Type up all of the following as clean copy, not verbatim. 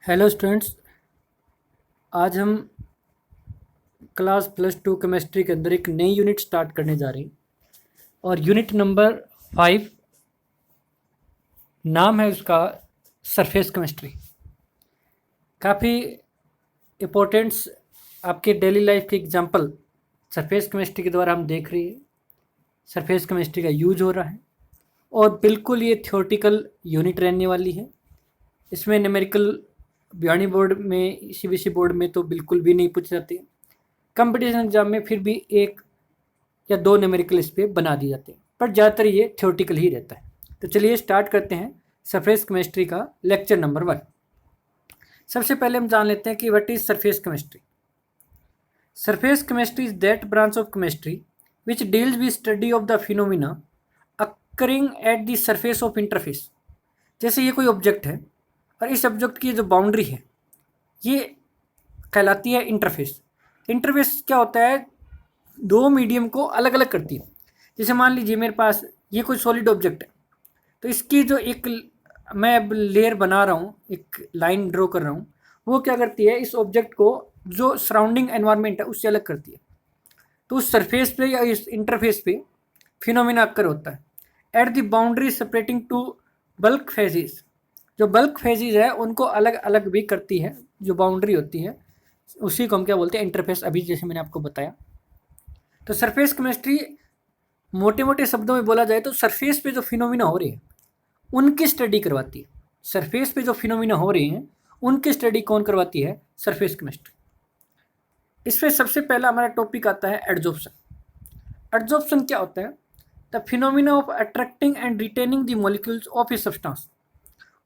Hello students. आज हम class +2 chemistry के अंदर एक नई यूनिट स्टार्ट करने जा रहे हैं और यूनिट नंबर 5 नाम है उसका सरफेस केमिस्ट्री। काफ़ी इम्पोर्टेंट्स आपके डेली लाइफ के एग्जांपल सरफेस केमिस्ट्री के द्वारा हम देख रहे हैं। सरफेस केमिस्ट्री का यूज हो रहा है और बिल्कुल ये थ्योरेटिकल यूनिट रहने वाली है। इसमें न्यूमेरिकल बयानी बोर्ड में सीबीएसई बोर्ड में तो बिल्कुल भी नहीं पूछे जाते। कंपटीशन एग्जाम में फिर भी एक या दो न्यूमेरिकल इस पे बना दिए जाते हैं, पर ज़्यादातर ये थ्योरेटिकल ही रहता है। तो चलिए स्टार्ट करते हैं सरफेस केमिस्ट्री का लेक्चर नंबर 1। सबसे पहले हम जान लेते हैं कि what is surface chemistry. Surface chemistry is that branch of chemistry which deals with study of the phenomena occurring at the surface of interface. जैसे ये कोई ऑब्जेक्ट है और इस ऑब्जेक्ट की जो बाउंड्री है ये कहलाती है इंटरफेस। इंटरफेस क्या होता है? दो मीडियम को अलग अलग करती है। जैसे मान लीजिए मेरे पास ये कोई सॉलिड ऑब्जेक्ट है, तो इसकी जो एक मैं अब लेयर बना रहा हूँ, एक लाइन ड्रॉ कर रहा हूँ, वो क्या करती है, इस ऑब्जेक्ट को जो सराउंडिंग एनवायरनमेंट है उससे अलग करती है। तो उस सरफेस पे या इस इंटरफेस पे फिनोमिना अक्कर होता है at the boundary separating two bulk phases. जो बल्क फेजेस है उनको अलग अलग भी करती है, जो बाउंड्री होती है उसी को हम क्या बोलते हैं, इंटरफेस। अभी जैसे मैंने आपको बताया। तो सरफेस केमिस्ट्री मोटे मोटे शब्दों में बोला जाए तो सरफेस पे जो फिनोमिना हो रहे हैं उनकी स्टडी करवाती है। सरफेस पे जो फिनोमिना हो रहे हैं उनकी स्टडी कौन करवाती है? Surface chemistry. इसमें सबसे पहला हमारा टॉपिक आता है एडजॉर्प्शन। एडजॉर्प्शन क्या होता है? The phenomena of attracting and retaining the molecules of a substance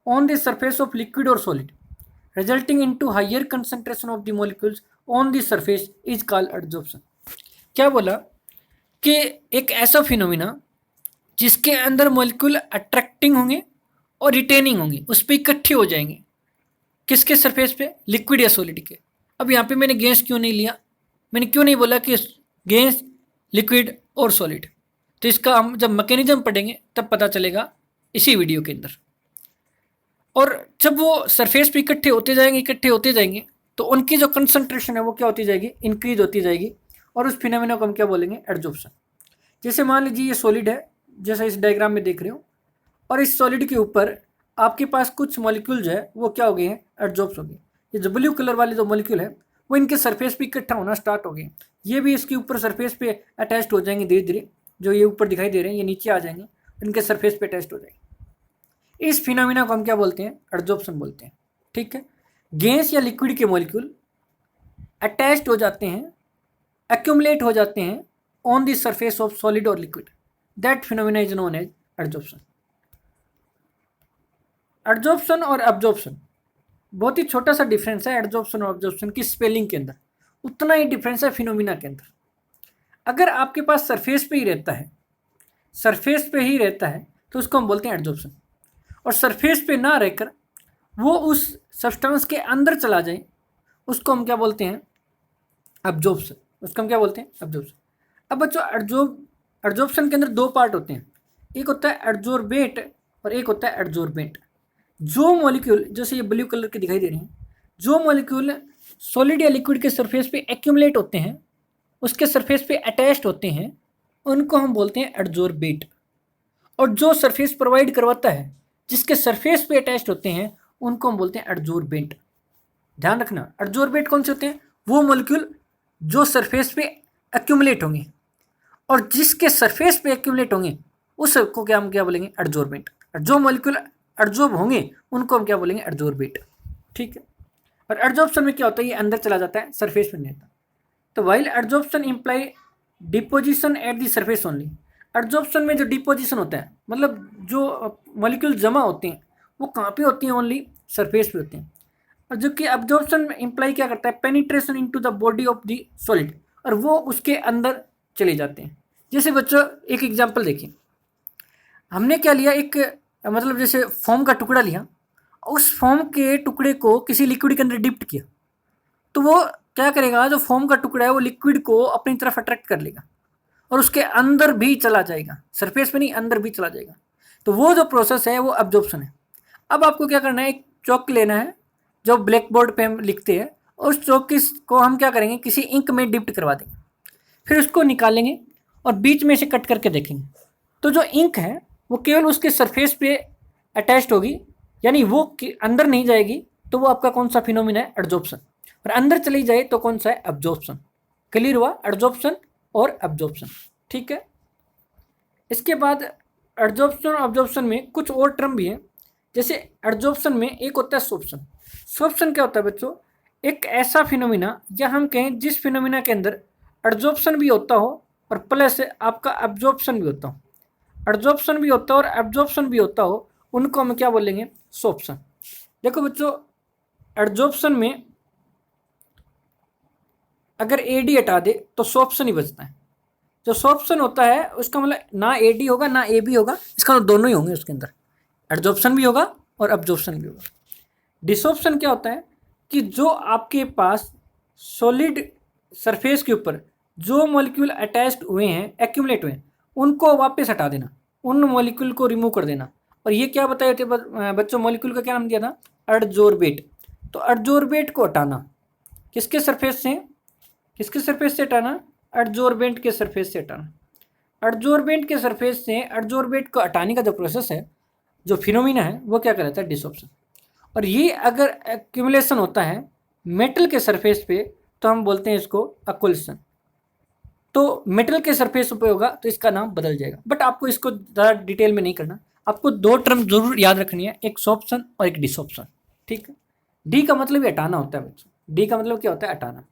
on the surface of liquid और solid resulting into higher concentration of the molecules on the surface is called adsorption. क्या बोला कि एक ऐसा phenomena जिसके अंदर molecule attracting होंगे और रिटेनिंग होंगे, उस पर इकट्ठे हो जाएंगे। किसके सरफेस पे? लिक्विड या सॉलिड के। अब यहाँ पे मैंने गैस क्यों नहीं लिया? मैंने क्यों नहीं बोला कि गैस, लिक्विड और सॉलिड? तो इसका हम जब मैकेनिज्म पढ़ेंगे तब पता चलेगा इसी वीडियो के अंदर। और जब वो सरफेस पे इकट्ठे होते जाएंगे तो उनकी जो कंसंट्रेशन है वो क्या होती जाएगी? इंक्रीज होती जाएगी। और उस फिनोमिना को हम क्या बोलेंगे? एडजॉर्प्शन। जैसे मान लीजिए ये सॉलिड है, जैसा इस डायग्राम में देख रहे हो, और इस सॉलिड के ऊपर आपके पास कुछ मॉलिक्यूल्स है वो क्या हो गए हैं? एडजॉर्ब हो गए। ये जो ब्लू कलर वाले जो मॉलिक्यूल है वो इनके सरफेस पे इकट्ठा होना स्टार्ट हो गए। ये भी इसके ऊपर सरफेस पे अटैच्ड हो जाएंगे धीरे धीरे। जो ये ऊपर दिखाई दे रहे हैं ये नीचे आ जाएंगे, इनके सरफेस पे अटैच्ड हो जाएंगे। इस फिनोमिना को हम क्या बोलते हैं? एडजॉर्प्शन बोलते हैं। ठीक है। गैस या लिक्विड के मॉलिक्यूल अटैच्ड हो जाते हैं, एक्यूमुलेट हो जाते हैं on the surface of solid और liquid. That phenomena is known as adsorption. Adsorption और अब्जॉर्प्शन बहुत ही छोटा सा डिफरेंस है एडजॉर्प्शन और अब्जॉर्प्शन की स्पेलिंग के अंदर, उतना ही डिफरेंस है फिनोमिना के अंदर। अगर आपके पास सरफेस पे ही रहता है, सरफेस पे ही रहता है तो उसको हम बोलते हैं एडजॉर्प्शन। और सरफेस पे ना रहकर वो उस सब्सटेंस के अंदर चला जाए उसको हम क्या बोलते हैं? अब्जॉर्प्शन। उसको हम क्या बोलते हैं? अब्जॉर्प्शन। अब बच्चों एडजॉर्प्शन के अंदर दो पार्ट होते हैं, एक होता है एडजॉर्बेट और एक होता है एडजॉर्बेंट। जो मॉलिक्यूल, जैसे ये ब्लू कलर के दिखाई दे रहे हैं, जो मॉलिक्यूल सॉलिड या लिक्विड के सरफेस पे एक्यूमुलेट होते हैं, उसके सरफेस पे अटैच्ड होते हैं, उनको हम बोलते हैं एडजॉर्बेट। और जो सरफेस प्रोवाइड करवाता है, जिसके सरफेस पे अटैच्ड होते हैं, उनको हम बोलते हैं एडजॉर्बेंट। ध्यान रखना, एडजॉर्बेट कौन से होते हैं? वो मॉलिक्यूल जो सरफेस पे एक्यूमुलेट होंगे, और जिसके सरफेस पे एक्यूमुलेट होंगे उसको क्या हम क्या बोलेंगे? एडजॉर्बेंट। और जो मॉलिक्यूल एडजॉर्ब होंगे उनको हम क्या बोलेंगे? एडजॉर्बेट। ठीक है। और एडजॉर्प्शन में क्या होता है? ये अंदर चला जाता है, सरफेस पे नहीं रहता। तो while adsorption imply deposition eight the surface only. Adsorption में जो डिपोजिशन होता है, मतलब जो मॉलिक्यूल जमा होते हैं, वो कहाँ पे होती हैं? ओनली सरफेस पे होते हैं। और जो कि एब्जॉर्प्शन इम्प्लाई क्या करता है? Penetration into the body of the solid, और वो उसके अंदर चले जाते हैं। जैसे बच्चों एक एग्जांपल देखिए, हमने क्या लिया, एक मतलब जैसे फोम का टुकड़ा लिया, उस फोम के टुकड़े को किसी लिक्विड के अंदर डिप्ट किया, तो वो क्या करेगा? जो फोम का टुकड़ा है वो लिक्विड को अपनी तरफ अट्रैक्ट कर लेगा और उसके अंदर भी चला जाएगा, सरफेस पे नहीं, अंदर भी चला जाएगा। तो वो जो प्रोसेस है वो एब्जॉर्प्शन है। अब आपको क्या करना है? एक चॉक लेना है, जो ब्लैक बोर्ड पे हम लिखते हैं, उस चौक को हम क्या करेंगे, किसी इंक में डिप्ट करवा देंगे, फिर उसको निकालेंगे और बीच में से कट करके देखेंगे, तो जो इंक है वो केवल उसके सरफेस पे अटैच्ड होगी, यानी वो अंदर नहीं जाएगी, तो वो आपका कौन सा फिनोमिना है, एडजॉर्प्शन। और अंदर चली जाए तो कौन सा है, एब्जॉर्प्शन। क्लियर हुआ, एडजॉर्प्शन और एब्जॉर्प्शन। ठीक है, इसके बाद एडजॉर्प्शन और एब्जॉर्प्शन में कुछ और टर्म भी हैं। जैसे एडजॉर्प्शन में एक होता है सोर्प्शन। सोर्प्शन क्या होता है बच्चों, एक ऐसा फिनोमिना या हम कहें जिस फिनोमिना के अंदर एडजॉर्प्शन भी होता हो और प्लस आपका एब्जॉर्प्शन भी होता हो, एडजॉर्प्शन भी होता हो और एब्जॉर्प्शन भी होता हो, उनको हम क्या बोलेंगे, सोर्प्शन। देखो बच्चों, एडजॉर्प्शन में अगर एडी हटा दे तो सोर्प्शन ही बचता है। जो सोर्प्शन होता है उसका मतलब ना एडी होगा ना ए बी होगा, इसका मतलब दोनों ही होंगे उसके अंदर, एडजॉर्प्शन भी होगा और एब्जॉर्प्शन भी होगा। डिसॉर्प्शन क्या होता है कि जो आपके पास सॉलिड सरफेस के ऊपर जो मॉलिक्यूल अटैच्ड हुए हैं, एक्यूमुलेट हुए हैं, उनको वापस हटा देना, उन मॉलिक्यूल को रिमूव कर देना। और ये क्या बताए थे बच्चों, मॉलिक्यूल का क्या नाम दिया था, एडजॉर्बेट। तो एडजॉर्बेट को हटाना किसके सरफेस से, किसके सरफेस से हटाना, एडजॉर्बेंट के सरफेस से हटाना। एडजॉर्बेंट के सरफेस से एडजॉर्बेट को हटाने का जो प्रोसेस है, जो फिनोमिना है, वो क्या कहलाता है, डिसॉर्प्शन। और ये अगर एक्यूमुलेशन होता है मेटल के सरफेस पे तो हम बोलते हैं इसको अक्वल्शन। तो मेटल के सरफेस पे होगा तो इसका नाम बदल जाएगा। बट आपको इसको ज़्यादा डिटेल में नहीं करना, आपको दो टर्म जरूर याद रखनी है, एक सॉर्प्शन और एक डिसॉर्प्शन। ठीक है, डी का मतलब ही हटाना होता है बच्चों, डी का मतलब क्या होता है, हटाना।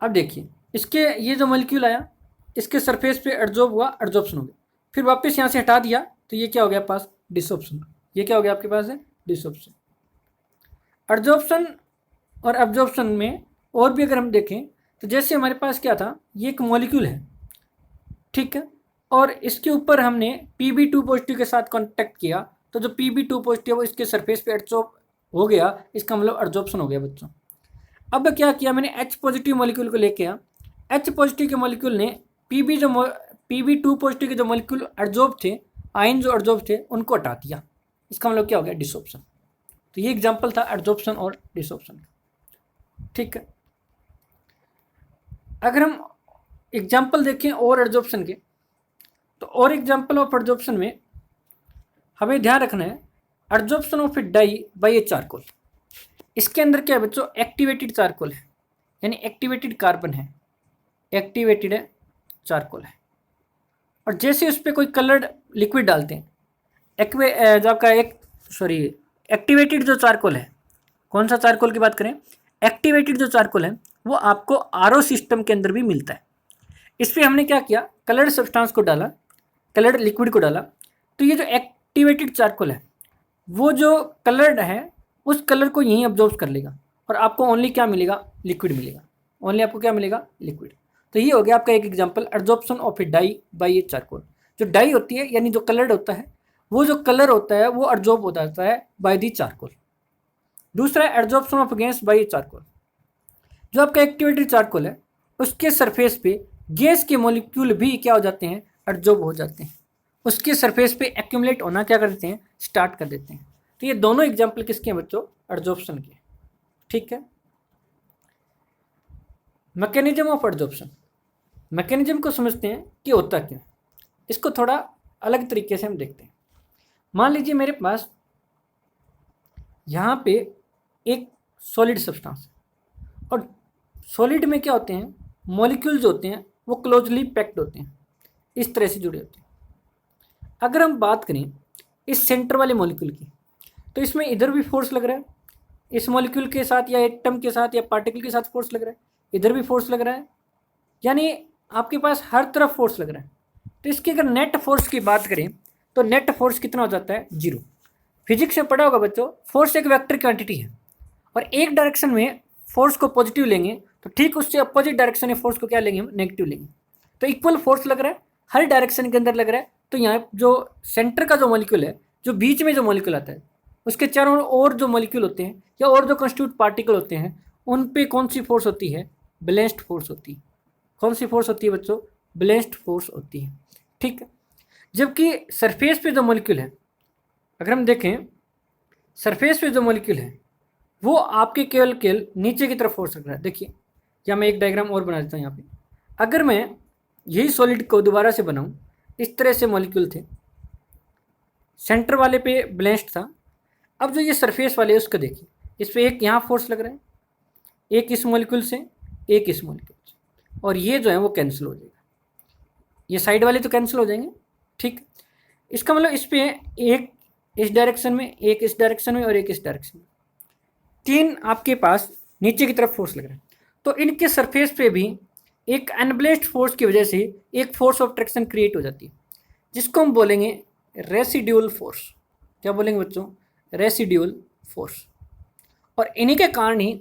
अब देखिए, इसके ये जो मॉलिक्यूल आया, इसके सरफेस पे एडजॉर्ब हुआ, एडजॉर्प्शन हो गया, फिर वापस यहाँ से हटा दिया तो ये क्या हो गया पास, डिसॉर्प्शन। ये क्या हो गया आपके पास है, डिसॉर्प्शन। एडजॉर्प्शन और एब्जॉर्प्शन में और भी अगर हम देखें तो जैसे हमारे पास क्या था, ये एक मॉलिक्यूल है, ठीक है, और इसके ऊपर हमने Pb2 पॉजिटिव के साथ कांटेक्ट किया, तो जो Pb2 पॉजिटिव वो इसके सरफेस पे एडजॉर्ब हो गया, इसका मतलब एडजॉर्प्शन हो गया बच्चों। अब क्या किया मैंने, H पॉजिटिव मॉलिक्यूल को लेके आया, H पॉजिटिव के मॉलिक्यूल ने Pb2 पॉजिटिव के जो मॉलिक्यूल एडजॉर्ब थे, आयन जो एडजॉर्ब थे, उनको हटा दिया, इसका मतलब क्या हो गया, डिसॉर्प्शन। तो ये एग्जाम्पल था एडजॉर्प्शन और डिसॉर्प्शन का। ठीक है, अगर हम एग्जाम्पल देखें और एडजॉर्प्शन के, तो और एग्जाम्पल ऑफ एडजॉर्प्शन में हमें ध्यान रखना है, adsorption of a dye by a charcoal. इसके अंदर क्या है बच्चों, एक्टिवेटेड चारकोल है, यानी एक्टिवेटेड कार्बन है, एक्टिवेटेड चारकोल है। और जैसे उस पर कोई कलर्ड लिक्विड डालते हैं, जो आपका एक्टिवेटेड जो चारकोल है, कौन सा चारकोल की बात करें, एक्टिवेटेड जो चारकोल है वो आपको आरओ सिस्टम के अंदर भी मिलता है। इस पर हमने क्या किया, कलर्ड सब्सटेंस को डाला, कलर्ड लिक्विड को डाला, तो ये जो एक्टिवेटेड चारकोल है वो जो कलर्ड है उस कलर को यहीं अब्जॉर्ब कर लेगा और आपको ओनली क्या मिलेगा, लिक्विड मिलेगा, ओनली आपको क्या मिलेगा, लिक्विड। तो ये हो गया आपका एक example, adsorption of a dye by a charcoal. जो डाई होती है यानी जो कलर्ड होता है, वो जो कलर होता है वो एडजॉर्ब हो जाता है बाय दी चारकोल। दूसरा है adsorption of gas by a charcoal. जो आपका एक्टिवेटेड चारकोल है उसके सरफेस पे गैस के मॉलिक्यूल भी क्या हो जाते हैं, एडजॉर्ब हो जाते हैं, उसके सरफेस पे एक्यूमुलेट होना क्या कर देते हैं, स्टार्ट कर देते हैं। तो ये दोनों एग्जाम्पल किसके हैं बच्चों, एडजॉर्प्शन के। ठीक है, मैकेनिज्म ऑफ एडजॉर्प्शन, मैकेनिज्म को समझते हैं कि होता क्या, इसको थोड़ा अलग तरीके से हम देखते हैं। मान लीजिए मेरे पास यहाँ पे एक सॉलिड सब्सटेंस है और सॉलिड में क्या होते हैं, मॉलिक्यूल्स जो होते हैं वो क्लोजली पैक्ड होते हैं, इस तरह से जुड़े होते हैं। अगर हम बात करें इस सेंटर वाले मॉलिक्यूल की, तो इसमें इधर भी फोर्स लग रहा है, इस मॉलिक्यूल के साथ या एटम के साथ या पार्टिकल के साथ फोर्स लग रहा है, इधर भी फोर्स लग रहा है, यानी आपके पास हर तरफ फोर्स लग रहा है। तो इसकी अगर नेट फोर्स की बात करें तो नेट फोर्स कितना हो जाता है, 0। फिजिक्स में पढ़ा होगा बच्चों, फोर्स एक वेक्टर क्वांटिटी है और एक डायरेक्शन में फोर्स को पॉजिटिव लेंगे तो ठीक उससे अपोजिट डायरेक्शन में फोर्स को क्या लेंगे, हम नेगेटिव लेंगे। तो इक्वल फोर्स लग रहा है, हर डायरेक्शन के अंदर लग रहा है। तो यहाँ जो सेंटर का जो मॉलिक्यूल है, जो बीच में जो मॉलिक्यूल आता है, उसके चारों और जो मॉलिक्यूल होते हैं या और जो कंस्टिट्यूट पार्टिकल होते हैं, उन पे कौन सी फोर्स होती है, बैलेंस्ड फोर्स होती है। कौन सी फोर्स होती है बच्चों, बैलेंस्ड फोर्स होती है। ठीक है, जबकि सरफेस पे जो मॉलिक्यूल है, अगर हम देखें सरफेस पे जो मॉलिक्यूल है वो आपके केवल नीचे की तरफ फोर्स रख रहा है। देखिए, या मैं एक डायग्राम और बना देता हूँ यहाँ पे। अगर मैं यही सॉलिड को दोबारा से बनाऊँ, इस तरह से मॉलिक्यूल थे, सेंटर वाले पे बैलेंस्ड था। अब जो ये सरफेस वाले उसको देखिए, इस पर एक यहाँ फोर्स लग रहा है, एक इस मॉलिक्यूल से, एक इस मॉलिक्यूल से, और ये जो है वो कैंसिल हो जाएगा। ये साइड वाले तो कैंसिल हो जाएंगे, ठीक। इसका मतलब इस पे एक इस डायरेक्शन में, एक इस डायरेक्शन में और एक इस डायरेक्शन में, 3 आपके पास नीचे की तरफ फोर्स लग रहा है। तो इनके सरफेस पे भी एक अनबैलेंस्ड फोर्स की वजह से एक फोर्स ऑफ ट्रैक्शन क्रिएट हो जाती है, जिसको हम बोलेंगे रेसिड्यूल फोर्स। क्या बोलेंगे बच्चों? Residual force. और इन्हीं के कारण ही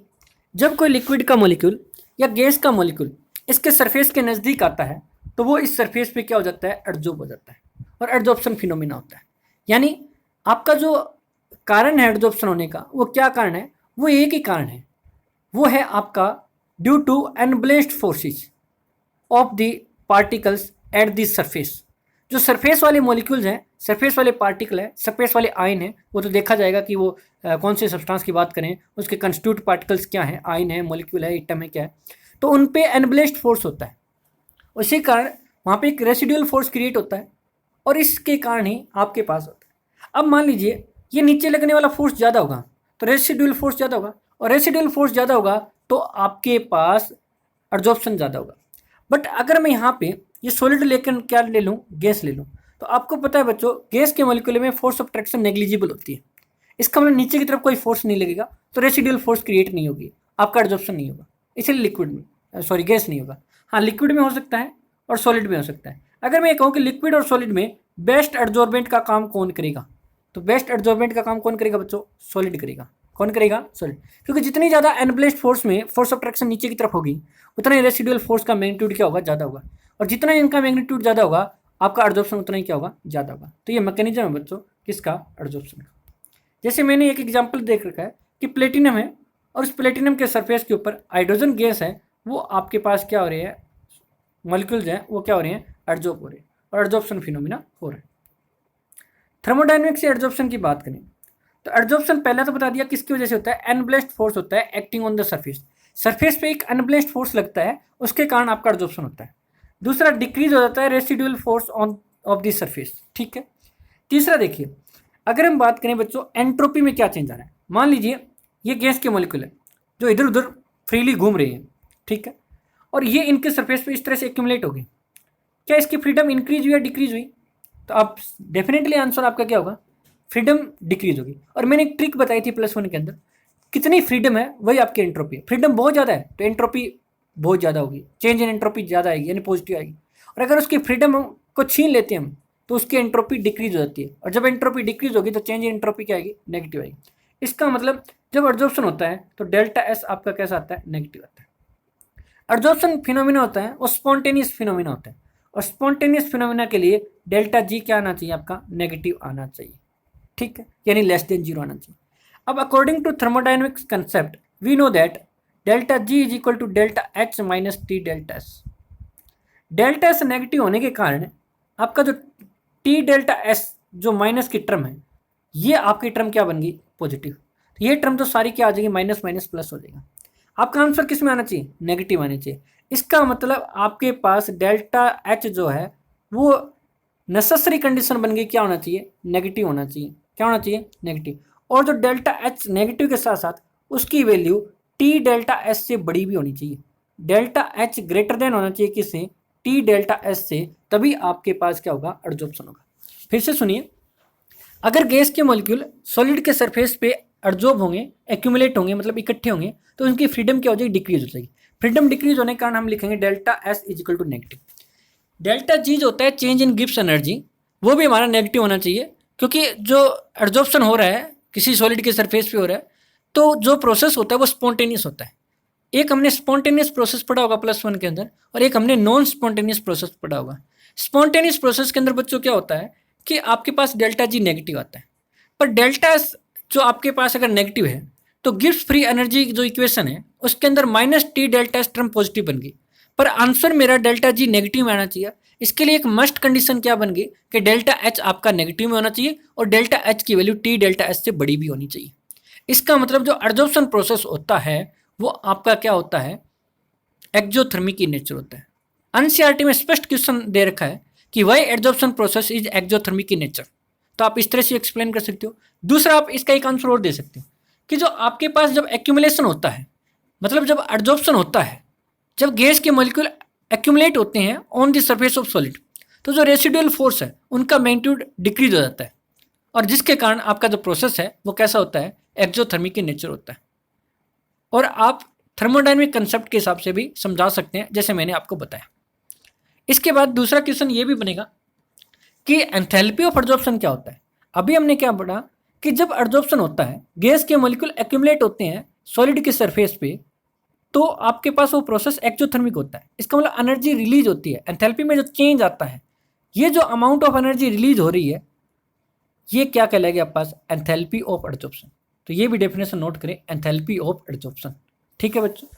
जब कोई लिक्विड का मॉलिक्यूल या गैस का मॉलिक्यूल इसके सरफेस के नज़दीक आता है, तो वो इस सरफेस पे क्या हो जाता है? एडजॉर्ब हो जाता है, और एडजॉर्प्शन फिनोमिना होता है। यानी आपका जो कारण है एडजॉर्प्शन होने का, वो क्या कारण है? वो एक ही कारण है, वो है आपका due to unbalanced forces of the particles at the surface. जो सरफेस वाले मॉलिक्यूल्स हैं, सरफेस वाले पार्टिकल है, सरफेस वाले आयन है, वो तो देखा जाएगा कि वो कौन से सब्सटेंस की बात करें, उसके कंस्टिट्यूट पार्टिकल्स क्या हैं, आयन है, मॉलिक्यूल है, एटम है, क्या है, तो उन पे अनबैलेंस्ड फोर्स होता है। उसी कारण वहाँ पे एक रेसिडुअल फोर्स क्रिएट होता है, और इसके कारण ही आपके पास होता है। अब मान लीजिए ये नीचे लगने वाला फोर्स ज़्यादा होगा, तो रेसिडुअल फोर्स ज़्यादा होगा, और रेसिडुअल फोर्स ज़्यादा होगा तो आपके पास एब्जॉर्प्शन ज़्यादा होगा। बट अगर मैं यहाँ पे ये सॉलिड लेकर क्या ले लूँ? गैस ले लूँ, तो आपको पता है बच्चों, गैस के मॉलिक्यूल में फोर्स ऑफ ट्रैक्शन नेग्लिजिबल होती है। इसका मतलब नीचे की तरफ कोई फोर्स नहीं लगेगा, तो रेसिडुअल फोर्स क्रिएट नहीं होगी, आपका एब्जॉर्प्शन नहीं होगा, इसलिए लिक्विड में गैस नहीं होगा। हाँ, लिक्विड में हो सकता है और सॉलिड में हो सकता है। अगर मैं कहूँ कि लिक्विड और सॉलिड में बेस्ट एडजॉर्बेंट का काम कौन करेगा, तो बेस्ट एडजॉर्बेंट का काम कौन करेगा बच्चों? सॉलिड करेगा। कौन करेगा? सॉलिड। क्योंकि जितनी ज़्यादा अनबैलेंस्ड फोर्स में फोर्स ऑफ ट्रैक्शन नीचे की तरफ होगी, उतना ही रेसिडुअल फोर्स का मैग्नीट्यूड क्या होगा? ज़्यादा होगा, और जितना इनका मैग्नीट्यूड ज़्यादा होगा, आपका एडजॉर्प्शन उतना ही क्या होगा? ज़्यादा होगा। तो ये मैकेनिज्म है बच्चों किसका? एडजॉर्प्शन का। जैसे मैंने एक एग्जाम्पल देख रखा है कि प्लेटिनम है, और उस प्लेटिनम के सरफेस के ऊपर हाइड्रोजन गैस है, वो आपके पास क्या हो रही है? मॉलिक्यूल्स हैं वो क्या हो रहे हैं? एडजॉर्ब हो रहे हैं, और एडजॉर्प्शन फिनोमिना हो रहा है। थर्मोडायनेमिक्स से एडजॉर्प्शन की बात करें तो एडजॉर्प्शन पहले तो बता दिया किसकी वजह से होता है? अनबैलेंस्ड फोर्स होता है acting on the surface. Surface पे एक अनबैलेंस्ड फोर्स लगता है, उसके कारण आपका एडजॉर्प्शन होता है। दूसरा, डिक्रीज हो जाता है residual force on off the surface, ठीक है। तीसरा देखिए, अगर हम बात करें बच्चों एंट्रोपी में क्या चेंज आ रहा है। मान लीजिए ये गैस के मॉलिक्यूल है जो इधर उधर फ्रीली घूम रहे हैं, ठीक है, और ये इनके सरफेस पे इस तरह से एक्यूमुलेट हो गई। क्या इसकी फ्रीडम इंक्रीज हुई या डिक्रीज हुई? तो आप डेफिनेटली आंसर आपका क्या होगा? फ्रीडम डिक्रीज होगी। और मैंने एक ट्रिक बताई थी +1 के अंदर, कितनी फ्रीडम है वही आपकी एंट्रोपी है। फ्रीडम बहुत ज़्यादा है तो एंट्रोपी बहुत ज़्यादा होगी, चेंज इन एंट्रोपी ज़्यादा आएगी, यानी पॉजिटिव आएगी। और अगर उसकी फ्रीडम को छीन लेते हैं हम, तो उसकी एंट्रोपी डिक्रीज हो जाती है, और जब एंट्रोपी डिक्रीज होगी तो चेंज इन एंट्रोपी क्या आएगी? नेगेटिव आएगी। इसका मतलब जब एब्जॉर्प्शन होता है तो डेल्टा एस आपका कैसा आता है? नेगेटिव आता है। एब्जॉर्प्शन फिनोमिना होता है वो स्पॉन्टेनियस फिनोमिना होता है, और स्पॉन्टेनियस फिनोमिना के लिए डेल्टा जी क्या आना चाहिए? आपका नेगेटिव आना चाहिए, ठीक है, यानी लेस देन 0 आना चाहिए। अब according to thermodynamics concept we know that delta G is equal to delta H minus T delta S. Delta S negative होने के कारण आपका जो टी डेल्टा एस जो माइनस की टर्म है, ये आपकी टर्म क्या बन गई? पॉजिटिव। तो ये टर्म तो सारी क्या आ जाएगी? माइनस माइनस प्लस हो जाएगा। आपका आंसर किस में आना चाहिए? नेगेटिव आना चाहिए। इसका मतलब आपके पास डेल्टा एच जो है वो नेसेसरी कंडीशन बन गई, क्या होना चाहिए? नेगेटिव होना चाहिए। क्या होना चाहिए? नेगेटिव। और जो डेल्टा एच नेगेटिव के साथ साथ उसकी वैल्यू टी डेल्टा एस से बड़ी भी होनी चाहिए। डेल्टा एच ग्रेटर देन होना चाहिए किससे? टी डेल्टा एस से, तभी आपके पास क्या होगा? एडजॉर्प्शन होगा। फिर से सुनिए, अगर गैस के मॉलिक्यूल सॉलिड के सरफेस पे एडजॉर्ब होंगे, एक्यूमुलेट होंगे, मतलब इकट्ठे होंगे, तो उनकी फ्रीडम क्या हो जाएगी? डिक्रीज हो जाएगी। फ्रीडम डिक्रीज होने के कारण हम लिखेंगे delta S is equal to negative. Delta G जो होता है चेंज इन गिब्स एनर्जी, वो भी हमारा नेगेटिव होना चाहिए, क्योंकि जो एडजॉर्प्शन हो रहा है किसी सॉलिड के सरफेस पे हो रहा है, तो जो प्रोसेस होता है वो स्पॉन्टेनियस होता है। एक हमने स्पॉन्टेनियस प्रोसेस पढ़ा होगा +1 के अंदर, और एक हमने नॉन स्पॉन्टेनियस प्रोसेस पढ़ा होगा। स्पॉन्टेनियस प्रोसेस के अंदर बच्चों क्या होता है कि आपके पास डेल्टा जी नेगेटिव आता है, पर डेल्टा एस जो आपके पास अगर नेगेटिव है तो गिब्स फ्री एनर्जी जो इक्वेशन है उसके अंदर minus T delta S term positive बन गई, पर आंसर मेरा डेल्टा जी नेगेटिव में आना चाहिए। इसके लिए एक मस्ट कंडीशन क्या बन गई कि डेल्टा एच आपका नेगेटिव में होना चाहिए, और डेल्टा एच की वैल्यू टी डेल्टा एस से बड़ी भी होनी चाहिए। इसका मतलब जो एडजॉर्प्शन प्रोसेस होता है वो आपका क्या होता है, एक्जोथर्मिक की नेचर होता है। एनसीईआरटी में स्पष्ट क्वेश्चन दे रखा है कि why adsorption process is exothermic की नेचर, तो आप इस तरह से एक्सप्लेन कर सकते हो। दूसरा आप इसका एक आंसर और दे सकते हो कि जो आपके पास जब एक्यूमुलेशन होता है, मतलब जब एडजॉर्प्शन होता है, जब गैस के मॉलिक्यूल एक्यूमुलेट होते हैं on the surface of solid, तो जो रेसिडुअल फोर्स है उनका मैग्नीट्यूड डिक्रीज हो जाता है, और जिसके कारण आपका जो प्रोसेस है वो कैसा होता है, एक्जोथर्मिक की नेचर होता है। और आप थर्मोडायनेमिक कंसेप्ट के हिसाब से भी समझा सकते हैं जैसे मैंने आपको बताया। इसके बाद दूसरा क्वेश्चन ये भी बनेगा कि एंथैल्पी ऑफ एडजॉर्प्शन क्या होता है। अभी हमने क्या पढ़ा कि जब एडजॉर्प्शन होता है, गैस के मॉलिक्यूल एक्यूमुलेट होते हैं सॉलिड के सरफेस पे, तो आपके पास वो प्रोसेस एक्जोथर्मिक होता है। इसका मतलब एनर्जी रिलीज होती है, एंथैल्पी में जो चेंज आता है, ये जो अमाउंट ऑफ एनर्जी रिलीज हो रही है, ये क्या कहलाएगी आपके पास, एंथैल्पी ऑफ एडजॉर्प्शन। तो ये भी डेफिनेशन नोट करें, एंथैल्पी ऑफ एडजॉर्प्शन। ठीक है बच्चों,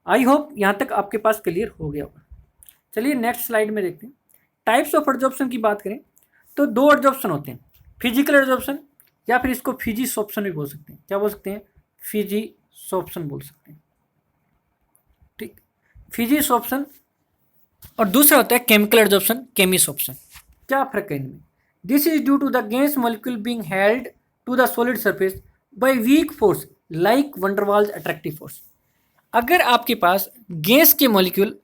आई होप यहाँ तक आपके पास क्लियर हो गया होगा। चलिए नेक्स्ट स्लाइड में देखते हैं। टाइप्स ऑफ एडजॉर्प्शन की बात करें तो दो एडजॉर्प्शन होते हैं, फिजिकल एडजॉर्प्शन या फिर इसको फिजिसॉर्प्शन भी बोल सकते हैं। क्या बोल सकते हैं, फिजिसॉर्प्शन बोल सकते हैं। ठीक, फिजिसॉर्प्शन। और दूसरा होता है केमिकल एडजॉर्प्शन, केमिसॉर्प्शन। क्या फर्क है इनमें, this is due to the gas molecule being held to the solid surface by weak force like van der Waals attractive force. अगर आपके पास गैस के मॉलिक्यूल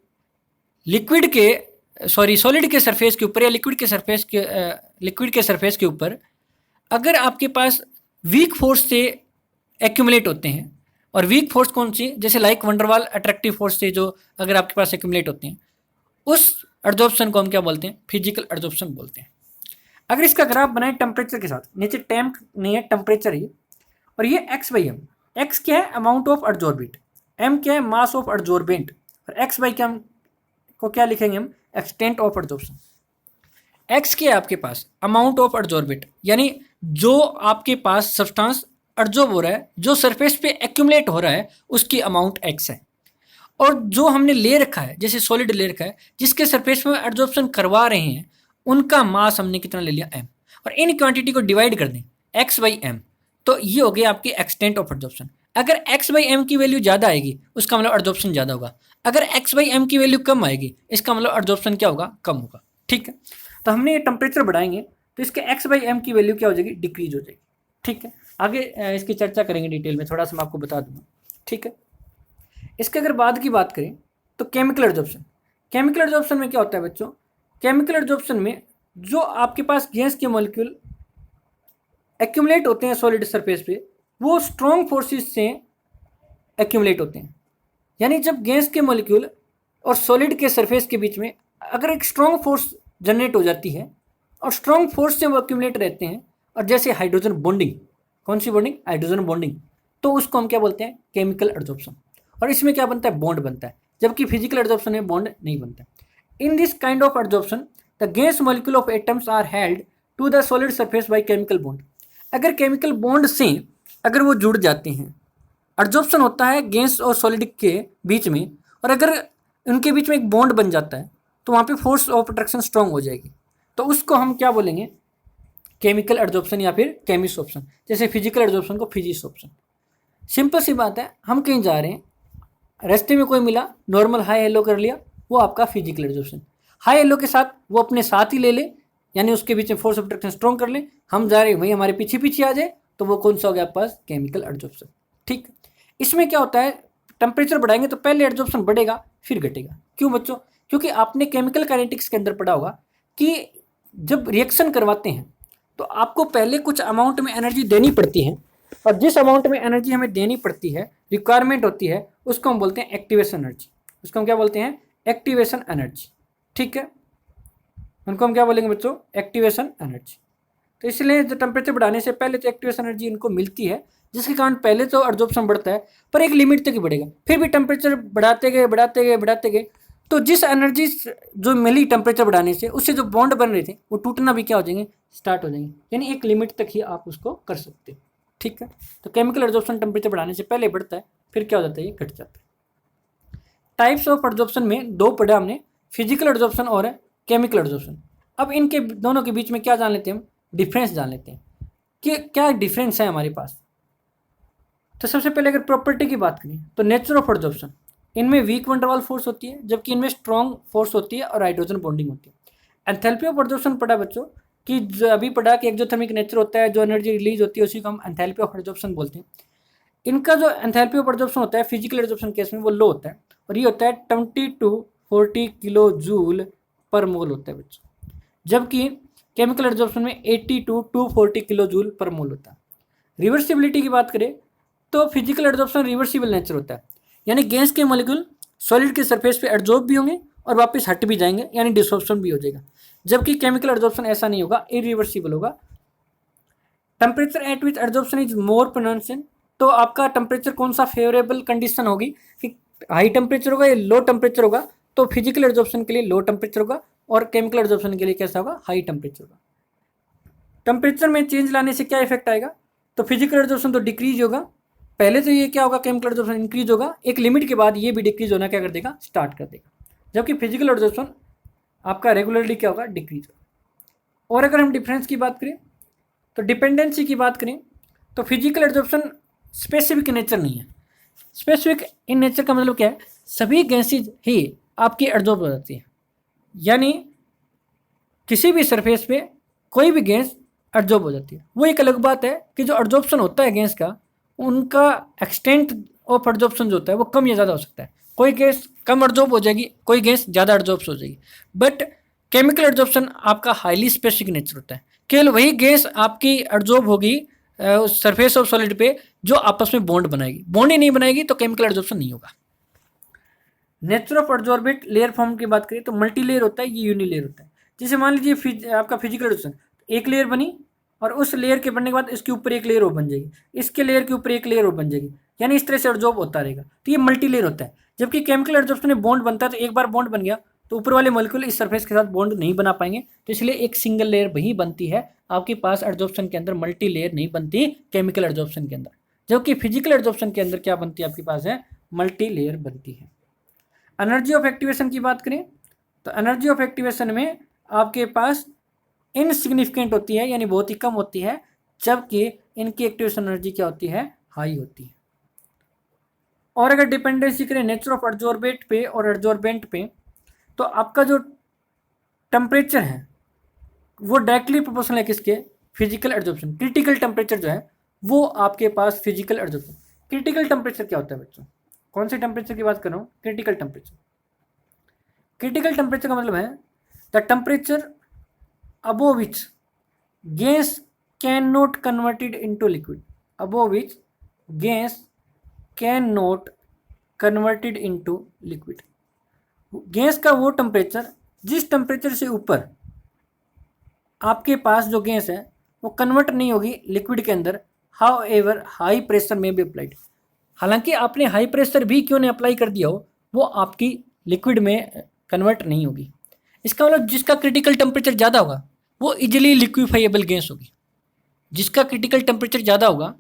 लिक्विड के सॉलिड के सरफेस के ऊपर या लिक्विड के सरफेस के ऊपर अगर आपके पास वीक फोर्स से एक्यूमुलेट होते हैं, और वीक फोर्स कौन सी, जैसे लाइक वंडरवाल अट्रैक्टिव फोर्स से जो अगर आपके पास एक्यूमुलेट होते हैं, उस एडजॉर्प्शन को हम क्या बोलते हैं, फिजिकल एडजॉर्प्शन बोलते हैं। अगर इसका ग्राफ बनाए टेम्परेचर के साथ, नीचे टेम्प नहीं है, टेम्परेचर ही, और ये एक्स बाई एम, एक्स क्या है, अमाउंट ऑफ एडजॉर्बेंट, एम क्या है, मास ऑफ एडजॉर्बेंट, और एक्स बाई क्या को क्या लिखेंगे हम, एक्सटेंट ऑफ एडजॉर्प्शन। एक्स क्या है आपके पास, अमाउंट ऑफ एडजॉर्बेंट, यानी जो आपके पास सब्सटेंस एडजॉर्ब हो रहा है, जो सरफेस पे एक्यूमुलेट हो रहा है, उसकी अमाउंट एक्स है। और जो हमने ले रखा है, जैसे सॉलिड ले रखा है, जिसके सरफेस में एडजॉर्प्शन करवा रहे हैं, उनका मास हमने कितना ले लिया, एम, और इन क्वांटिटी को डिवाइड कर दें एक्स बाई एम, तो ये हो गया आपकी एक्सटेंट ऑफ एडजॉर्प्शन। अगर एक्स बाई एम की वैल्यू ज़्यादा आएगी उसका मतलब एडजॉर्प्शन ज़्यादा होगा, अगर एक्स बाई एम की वैल्यू कम आएगी इसका मतलब एडजॉर्प्शन क्या होगा, कम होगा। ठीक है, तो हमने ये टेम्परेचर बढ़ाएंगे तो इसके एक्स बाई एम की वैल्यू क्या हो जाएगी, डिक्रीज हो जाएगी। ठीक है, आगे इसकी चर्चा करेंगे डिटेल में, थोड़ा सा मैं आपको बता दूंगा। ठीक है, इसके अगर बाद की बात करें तो केमिकल एडजॉर्प्शन। केमिकल एडजॉर्प्शन में क्या होता है बच्चों, केमिकल एडजॉर्प्शन में जो आपके पास गैस के मॉलिक्यूल एक्यूमुलेट होते हैं सॉलिड सरफेस पे, वो स्ट्रॉन्ग फोर्सेस से एक्यूमुलेट होते हैं। यानी जब गैस के मॉलिक्यूल और सॉलिड के सरफेस के बीच में अगर एक स्ट्रॉन्ग फोर्स जनरेट हो जाती है, और स्ट्रॉन्ग फोर्स से वो एक्यूमुलेट रहते हैं, और जैसे हाइड्रोजन बॉन्डिंग, कौन सी बॉन्डिंग, हाइड्रोजन बॉन्डिंग, तो उसको हम क्या बोलते हैं, केमिकल एडजॉर्प्शन। और इसमें क्या बनता है, बॉन्ड बनता है, जबकि फिजिकल एडजॉर्प्शन में बॉन्ड नहीं बनता। In this kind of adsorption the gas molecule of atoms are held to the solid surface by chemical bond. अगर केमिकल बॉन्ड से अगर वो जुड़ जाते हैं, एडजॉर्प्शन होता है गैस और सॉलिड के बीच में, और अगर उनके बीच में एक बॉन्ड बन जाता है तो वहाँ पे फोर्स ऑफ अट्रैक्शन स्ट्रॉन्ग हो जाएगी, तो उसको हम क्या बोलेंगे, केमिकल एडजॉर्प्शन या फिर केमिसॉर्प्शन। जैसे फिजिकल एडजॉर्प्शन को फिजिसॉर्प्शन। सिंपल सी बात है, हम कहीं जा रहे हैं, रास्ते में कोई मिला, नॉर्मल हाई हेलो कर लिया, वो आपका फिजिकल एडजॉर्प्शन। हाई हेलो के साथ वो अपने साथ ही ले ले, यानी उसके बीच में फोर्स ऑफ अट्रैक्शन स्ट्रॉन्ग कर ले, हम जा रहे हैं वही हमारे पीछे पीछे आ जाए, तो वो कौन सा हो गया आपके पास, केमिकल एडजॉर्प्शन। ठीक, इसमें क्या होता है, टेम्परेचर बढ़ाएंगे तो पहले एडजॉर्प्शन बढ़ेगा फिर घटेगा। क्यों बच्चों, क्योंकि आपने केमिकल काइनेटिक्स के अंदर पढ़ा होगा कि जब रिएक्शन करवाते हैं तो आपको पहले कुछ अमाउंट में एनर्जी देनी पड़ती है, और जिस अमाउंट में एनर्जी हमें देनी पड़ती है, रिक्वायरमेंट होती है, उसको हम बोलते हैं एक्टिवेशन एनर्जी। उसको हम क्या बोलते हैं, एक्टिवेशन एनर्जी। ठीक है, उनको हम क्या बोलेंगे बच्चों, एक्टिवेशन एनर्जी। तो इसलिए जो टेम्परेचर बढ़ाने से पहले तो एक्टिवेशन एनर्जी इनको मिलती है, जिसके कारण पहले तो एडजॉर्प्शन बढ़ता है, पर एक लिमिट तक ही बढ़ेगा, फिर भी टेम्परेचर बढ़ाते गए तो जिस एनर्जी जो मिली टेम्परेचर बढ़ाने से, उससे जो बॉन्ड बन रहे थे वो टूटना भी क्या हो जाएंगे, स्टार्ट हो जाएंगे। यानी एक लिमिट तक ही आप उसको कर सकते हो। ठीक है, तो केमिकल एडजॉर्प्शन टेम्परेचर बढ़ाने से पहले बढ़ता है, फिर क्या हो जाता है, ये घट जाता है। टाइप्स ऑफ एडजॉर्प्शन में दो पढ़ा हमने, फिजिकल एडजॉर्प्शन और केमिकल एडजॉर्प्शन। अब इनके दोनों के बीच में क्या जान लेते हैं हम, डिफरेंस जान लेते हैं कि क्या डिफरेंस है हमारे पास। तो सबसे पहले अगर प्रॉपर्टी की बात करें तो नेचर ऑफ एडजॉर्प्शन, इनमें वीक वंडरवाल फोर्स होती है जबकि इनमें स्ट्रॉन्ग फोर्स होती है और हाइड्रोजन बॉन्डिंग होती है। एंथैल्पी ऑफ एडजॉर्प्शन पढ़ा बच्चों कि जो अभी पढ़ा कि एक्सोथर्मिक नेचर होता है, जो एनर्जी रिलीज होती है उसी को हम एंथैल्पी ऑफ एडजॉर्प्शन बोलते हैं। इनका जो एंथैल्पी ऑफ एडजॉर्प्शन होता है फिजिकल एडजॉर्प्शन केस में वो लो होता है और ये होता है 20 to 40 किलो जूल पर मोल होता है बच्चों, जबकि केमिकल एडजॉर्प्शन में 80 to 240 किलो जूल पर मोल होता है। रिवर्सिबिलिटी की बात करें तो फिजिकल एडजॉर्प्शन रिवर्सिबल नेचर होता है, यानी गैस के मॉलिक्यूल सॉलिड के सरफेस पे एडजॉर्ब भी होंगे और वापस हट भी जाएंगे, यानी डिसॉर्प्शन भी हो जाएगा, जबकि केमिकल एडजॉर्प्शन ऐसा नहीं होगा, इरिवर्सिबल होगा। Temperature at which adsorption is more pronouncing, तो आपका टेम्परेचर कौन सा फेवरेबल कंडीशन होगी कि हाई टेम्परेचर होगा या लो टेम्परेचर होगा, तो फिजिकल एडजॉर्प्शन के लिए लो टेम्परेचर होगा और केमिकल एडजॉर्प्शन के लिए कैसा होगा, हाई टेम्परेचर होगा। टेम्परेचर में चेंज लाने से क्या इफेक्ट आएगा, तो फिजिकल एडजॉर्प्शन तो डिक्रीज होगा, पहले तो ये क्या होगा, केमिकल एडजॉर्प्शन इंक्रीज होगा, एक लिमिट के बाद ये भी डिक्रीज होना क्या कर देगा, स्टार्ट कर देगा, जबकि फिजिकल एडजॉर्प्शन आपका रेगुलरली क्या होगा, डिक्रीज होगा। और अगर हम डिफरेंस की बात करें तो डिपेंडेंसी की बात करें तो फिजिकल एडजॉर्प्शन स्पेसिफिक नेचर नहीं है। स्पेसिफिक इन नेचर का मतलब क्या है, सभी गैसेज ही आपकी एडजॉर्ब हो जाती है, यानी किसी भी सरफेस पे कोई भी गैस एडजॉर्ब हो जाती है। वो एक अलग बात है कि जो एडजॉर्प्शन होता है गैस का, उनका एक्सटेंट ऑफ एडजॉर्प्शन जो होता है वो कम या ज़्यादा हो सकता है, कोई गैस कम एडजॉर्ब हो जाएगी, कोई गैस ज़्यादा एडजॉर्ब हो जाएगी, बट केमिकल एडजॉर्प्शन आपका हाईली स्पेसिफिक नेचर होता है। केवल वही गैस आपकी एडजॉर्ब होगी सरफेस ऑफ सॉलिड पे जो आपस में बॉन्ड बनाएगी, बॉन्ड ही नहीं बनाएगी तो केमिकल एडजॉर्प्शन नहीं होगा। Nature of adsorbate layer form की बात करें तो मल्टी लेयर होता है, ये यूनी लेयर होता है। जैसे मान लीजिए आपका फिजिकल एडजॉर्प्शन, एक लेयर बनी और उस लेयर के बनने के बाद इसके ऊपर एक लेयर और बन जाएगी, इसके लेयर के ऊपर एक लेयर और बन जाएगी, यानी इस तरह से एडजॉर्ब होता रहेगा, तो ये मल्टी लेयर होता है। जबकि केमिकल एडजॉर्प्शन में बॉन्ड बनता है तो एक बार बॉन्ड बन गया तो ऊपर वाले मॉलिक्यूल इस सरफेस के साथ बॉन्ड नहीं बना पाएंगे, तो इसलिए एक सिंगल लेयर वही बनती है, आपके पास एडजॉर्प्शन के अंदर मल्टी लेयर नहीं बनती केमिकल एडजॉर्प्शन के अंदर, जबकि फिजिकल एडजॉर्प्शन के अंदर क्या बनती है, आपके पास है मल्टी लेयर बनती है। एनर्जी ऑफ एक्टिवेशन की बात करें तो एनर्जी ऑफ एक्टिवेशन में आपके पास इनसिग्निफिकेंट होती है, यानी बहुत ही कम होती है, जबकि इनकी एक्टिवेशन एनर्जी क्या होती है, हाई होती है। और अगर डिपेंडेंसी करें नेचर ऑफ एडजॉर्बेट पे और एडजॉर्बेंट पे, तो आपका जो टेम्परेचर है वो डायरेक्टली प्रोपोर्शनल है किसके, फिजिकल एडजॉर्प्शन। क्रिटिकल टेम्परेचर जो है वो आपके पास फिजिकल एडजॉर्प्शन। क्रिटिकल टेम्परेचर क्या होता है बच्चों, कौन से टेम्परेचर की बात कर रहा हूँ, क्रिटिकल टेम्परेचर। क्रिटिकल टेम्परेचर का मतलब है the temperature above which gas cannot converted into liquid, above which gas cannot converted into liquid। Gas का वो टेम्परेचर जिस टेम्परेचर से ऊपर आपके पास जो गैस है वो कन्वर्ट नहीं होगी लिक्विड के अंदर, हाउ एवर हाई प्रेशर में भी अप्लाइड। हालांकि आपने हाई प्रेशर भी क्यों नहीं अप्लाई कर दिया हो, वो आपकी लिक्विड में कन्वर्ट नहीं होगी। इसका मतलब जिसका क्रिटिकल टेम्परेचर ज़्यादा होगा वो इजिली लिक्विफाइएबल गैस होगी, जिसका क्रिटिकल टेम्परेचर ज़्यादा होगा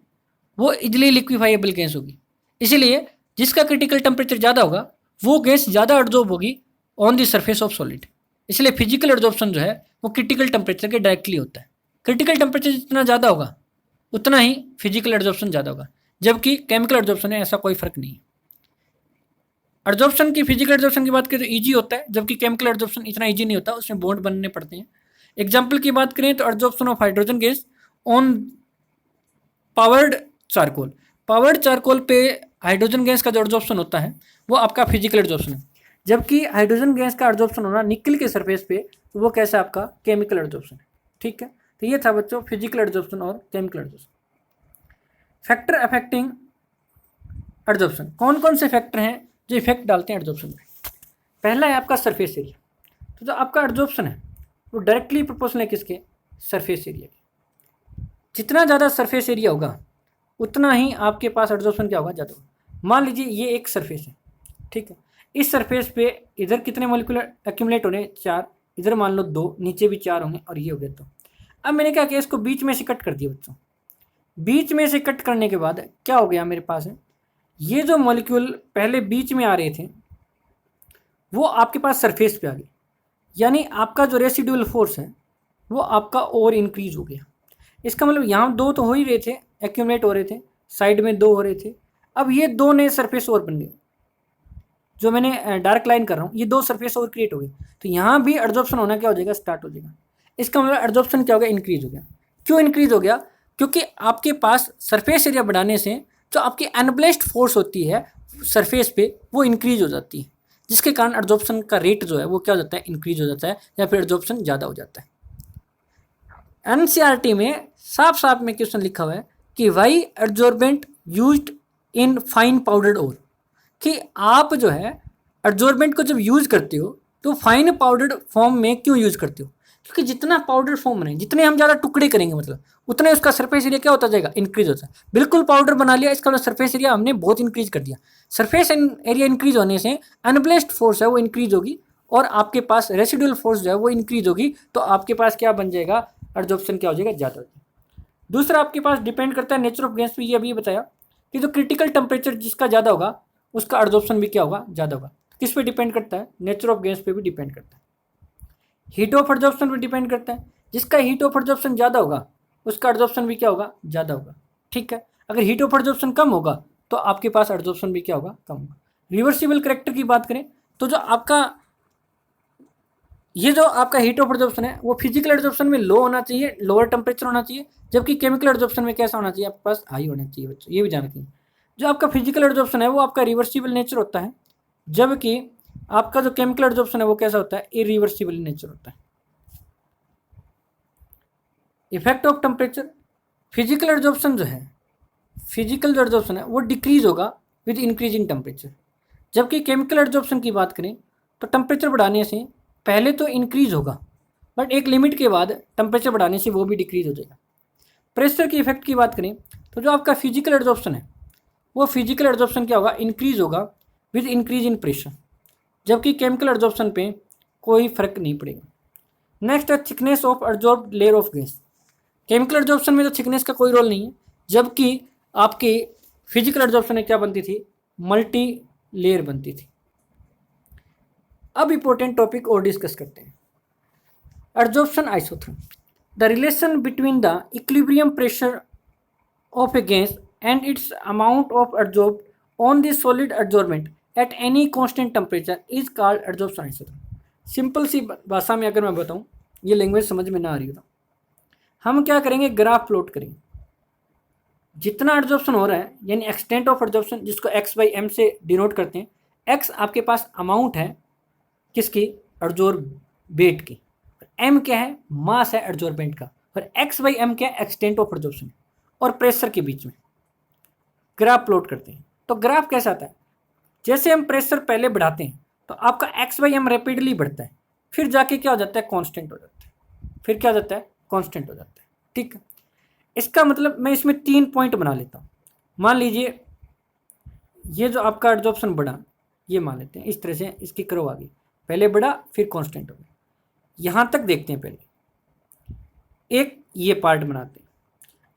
वो इजिली लिक्विफाइएबल गैस होगी। इसीलिए जिसका क्रिटिकल टेम्परेचर ज़्यादा होगा वो गैस ज़्यादा एडजॉर्ब होगी on the surface of solid. इसलिए फिजिकल एडजॉर्प्शन जो है वो क्रिटिकल टेम्परेचर के डायरेक्टली होता है। क्रिटिकल टेम्परेचर जितना ज़्यादा होगा उतना ही फिजिकल एडजॉर्प्शन ज़्यादा होगा, जबकि केमिकल एडजॉर्प्शन में ऐसा कोई फर्क नहीं है। एडजॉर्प्शन की फिजिकल एडजॉर्प्शन की बात करें तो ईजी होता है, जबकि केमिकल एडजॉर्प्शन इतना ईजी नहीं होता, उसमें बॉन्ड बनने पड़ते हैं। एग्जाम्पल की बात करें तो adsorption of hydrogen gas on powered charcoal. Powered charcoal पे हाइड्रोजन गैस का जो एडजॉर्प्शन होता है वो आपका फिजिकल एडजॉर्प्शन है, जबकि हाइड्रोजन गैस का एडजॉर्प्शन होना निकल के सरफेस पे तो वो कैसा आपका केमिकल एडजॉर्प्शन है। ठीक है, तो ये था बच्चों फिजिकल एडजॉर्प्शन और chemical adsorption. Factor affecting adsorption, कौन कौन से फैक्टर हैं जो इफेक्ट डालते हैं एडजॉर्प्शन में। पहला है आपका सरफेस एरिया, तो जो आपका एडजॉर्प्शन है वो डायरेक्टली प्रोपोर्शनल है किसके, सरफेस एरिया के। जितना ज़्यादा सरफेस एरिया होगा उतना ही आपके पास एडजॉर्प्शन क्या होगा, ज़्यादा होगा। मान लीजिए ये एक सरफेस है, ठीक है, इस सरफेस पे इधर कितने मॉलिक्यूल एक्यूमुलेट हो रहे हैं, 4, इधर मान लो 2, नीचे भी 4 होंगे और ये हो गया 2। अब मैंने क्या किया, इसको बीच में से कट कर दिया बच्चों। बीच में से कट करने के बाद क्या हो गया मेरे पास है, ये जो मॉलिक्यूल पहले बीच में आ रहे थे वो आपके पास सरफेस पे आ गए, यानी आपका जो रेसिडुअल फोर्स है वो आपका और इंक्रीज हो गया। इसका मतलब यहाँ 2 तो हो ही रहे थे, एक्यूमुलेट हो रहे थे, साइड में 2 हो रहे थे, अब ये 2 नए सरफेस और बन गए, जो मैंने डार्क लाइन कर रहा हूँ, ये 2 सरफेस और क्रिएट हो गए, तो यहाँ भी एडजॉर्प्शन होना क्या हो जाएगा, स्टार्ट हो जाएगा। इसका मतलब एडजॉर्प्शन क्या हो गया, इंक्रीज हो गया। क्यों इंक्रीज हो गया, क्योंकि आपके पास सरफेस एरिया बढ़ाने से जो आपकी एनब्लेस्ड फोर्स होती है सरफेस पे वो इंक्रीज हो जाती है, जिसके कारण एडजॉर्प्शन का रेट जो है वो क्या हो जाता है, इंक्रीज हो जाता है, या फिर एडजॉर्प्शन ज़्यादा हो जाता है। एनसीईआरटी में साफ साफ में क्वेश्चन लिखा हुआ है कि why adsorbent used in fine powdered or, कि आप जो है एडजॉर्बेंट को जब यूज़ करते हो तो फाइन पाउडर्ड फॉर्म में क्यों यूज़ करते हो, क्योंकि जितना पाउडर फॉर्म बने, जितने हम ज़्यादा टुकड़े करेंगे मतलब उतना उसका सरफेस एरिया क्या होता जाएगा, इंक्रीज होता है। बिल्कुल पाउडर बना लिया, इसका मतलब सरफेस एरिया हमने बहुत इंक्रीज कर दिया। सरफेस एरिया इंक्रीज होने से अनब्लेस्ड फोर्स है वो इंक्रीज होगी, और आपके पास रेसिडुअल फोर्स जो है वो इंक्रीज होगी, तो आपके पास क्या बन जाएगा, एडजॉर्प्शन क्या हो जाएगा, ज़्यादा हो जाएगा। दूसरा आपके पास डिपेंड करता है नेचर ऑफ गैस पे, ये अभी बताया कि जो क्रिटिकल टेम्परेचर जिसका ज़्यादा होगा उसका एडजॉर्प्शन भी क्या होगा, ज़्यादा होगा। किस पे डिपेंड करता है, नेचर ऑफ गैस पे भी डिपेंड करता है। हीट ऑफ एडजॉर्प्शन पे डिपेंड करता है, जिसका हीट ऑफ एडजॉर्प्शन ज़्यादा होगा उसका एडजॉर्प्शन भी क्या होगा, ज़्यादा होगा। ठीक है, अगर हीट ऑफ एडजॉर्प्शन कम होगा तो आपके पास एडजॉर्प्शन भी क्या होगा, कम होगा। रिवर्सिबल करेक्टर की बात करें तो जो आपका ये जो आपका हीट ऑफ एडजॉर्प्शन है वो फिजिकल एडजॉर्प्शन में लो होना चाहिए, लोअर टेम्परेचर होना चाहिए, जबकि केमिकल एडजॉर्प्शन में कैसा होना चाहिए, आपके पास हाई होना चाहिए बच्चों, ये भी जान रखिए। जो आपका फिजिकल एडजॉर्प्शन है वो आपका रिवर्सिबल नेचर होता है, जबकि आपका जो केमिकल एडजॉर्प्शन है वो कैसा होता है, इरिवर्सिबल नेचर होता है। Effect of temperature, physical adsorption जो है, फिजिकल जो एडजॉर्प्शन है वो डिक्रीज होगा विद इंक्रीज इन टेम्परेचर, जबकि केमिकल एडजॉर्प्शन की बात करें तो टेम्परेचर बढ़ाने से पहले तो इंक्रीज होगा, बट एक लिमिट के बाद टेम्परेचर बढ़ाने से वो भी डिक्रीज हो जाएगा। प्रेशर की इफेक्ट की बात करें तो जो आपका फिजिकल एडजॉर्प्शन है वो फिजिकल एडजॉर्प्शन क्या होगा, इंक्रीज होगा विद इंक्रीज इन प्रेशर, जबकि केमिकल एडजॉर्प्शन पे कोई फर्क नहीं पड़ेगा। नेक्स्ट है thickness of adsorbed layer of gas. Chemical adsorption में तो थिकनेस का कोई रोल नहीं है, जबकि आपकी फिजिकल एडजॉर्प्शन में क्या बनती थी, मल्टी लेयर बनती थी। अब इंपॉर्टेंट टॉपिक और डिस्कस करते हैं, adsorption isotherm, the relation between the equilibrium pressure of a gas and its amount of adsorbed on the solid adsorbent at any constant temperature is called adsorption isotherm. Simple सी भाषा में अगर मैं बताऊं, ये लैंग्वेज समझ में ना आ रही हो तो हम क्या करेंगे, ग्राफ प्लॉट करेंगे, जितना एडजॉर्प्शन हो रहा है यानी एक्सटेंट ऑफ एडजॉर्प्शन, जिसको एक्स बाई एम से डिनोट करते हैं। एक्स आपके पास अमाउंट है किसकी, एडजॉर्बेट की, एम क्या है, मास है एडजॉर्बेंट का, और एक्स बाई एम क्या है, एक्सटेंट ऑफ एडजॉर्प्शन और प्रेशर के बीच में ग्राफ प्लॉट करते हैं। तो ग्राफ कैसा आता है, जैसे हम प्रेशर पहले बढ़ाते हैं तो आपका एक्स बाई एम रैपिडली बढ़ता है, फिर जाके क्या हो जाता है, कांस्टेंट हो जाता है, फिर क्या हो जाता है, कांस्टेंट हो जाता है। ठीक है, इसका मतलब मैं इसमें 3 पॉइंट बना लेता हूँ। मान लीजिए ये जो आपका एडजॉर्प्शन बढ़ा, ये मान लेते हैं इस तरह से, इसकी करो आगे, पहले बढ़ा फिर कांस्टेंट हो गया। यहाँ तक देखते हैं, पहले एक ये पार्ट बनाते हैं।